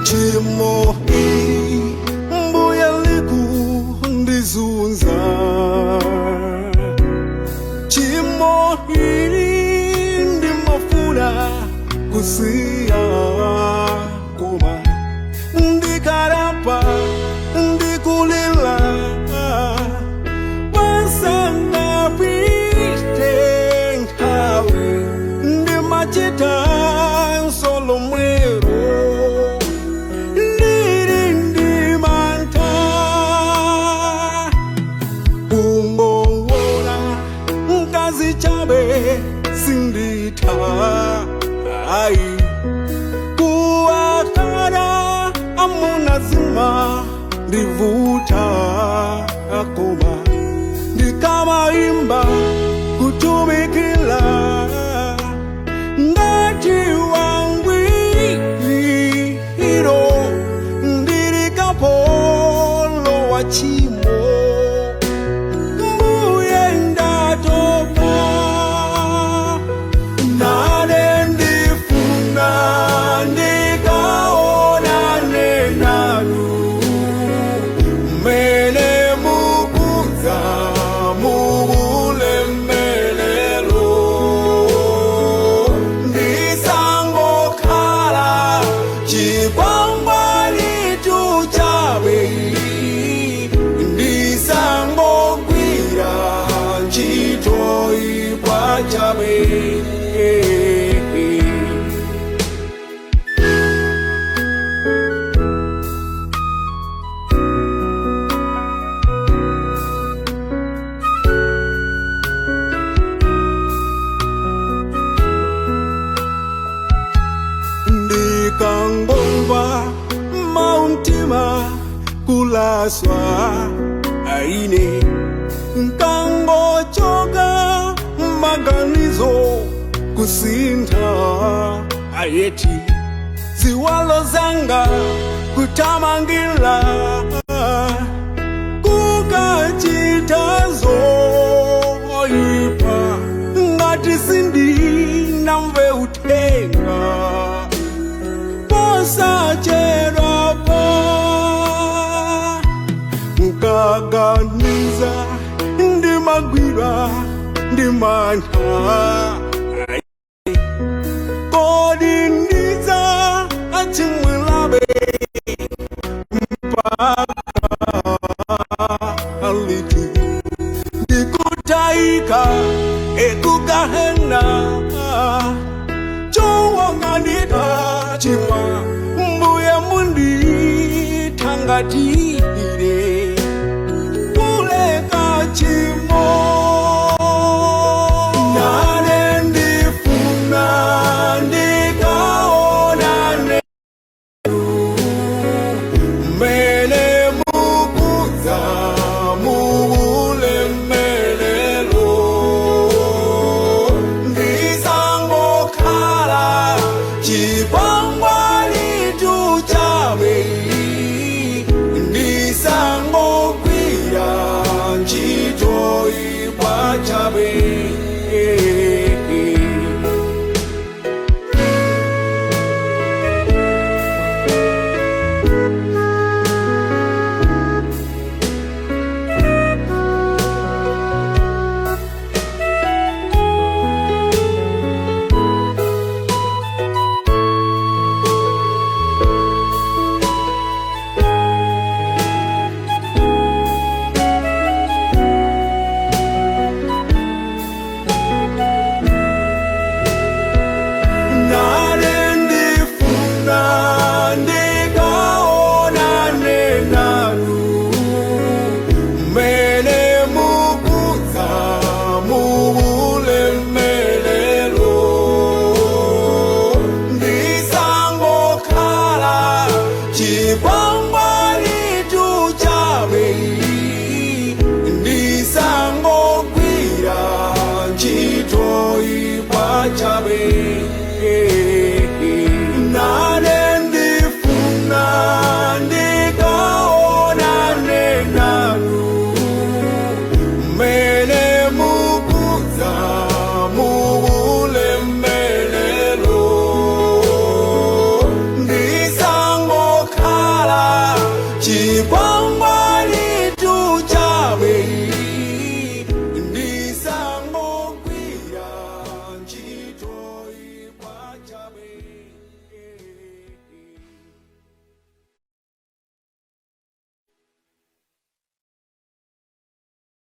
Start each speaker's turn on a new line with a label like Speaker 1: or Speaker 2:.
Speaker 1: chimo mbuya liku ndizunza chimo ndi mafuna kusiya koma ndikarapa ndikulila wasana pite nkawe ndimachita solo mwero ndimanta ungowona nkazi chabe sindita ai kuwakana amunazima ndivuta akoma ndikama imba kutumikila ngati wangwiro ndirikapolo wa chimo mbuye ndatopa nane ndifuna ndikaonane nanu mene mukuza mubulemelelo ndisangokhala chikwangwani tuchabe ndisangogwira ntchito ikwachabe ndikangomva mauntima kulaswa aine nkangochoka maganizo kusinta ayeti ziwalo zanga kutamangila kukachitazo ipa ngati sindi namve utenga posachedwa pa nkaganiza ndimagwira ndimantha kodi ndiza achimwilabe mpaka aliti ndikutaika ekugahena chowangandita chima mbuya mundi tangatire kuleka chimo nane ndifuna ndikaonane mene mukuza mubulemelelo ndisangokhala chikwangwani tuchabe ndisangogwira ntchito ikwachabe Chibang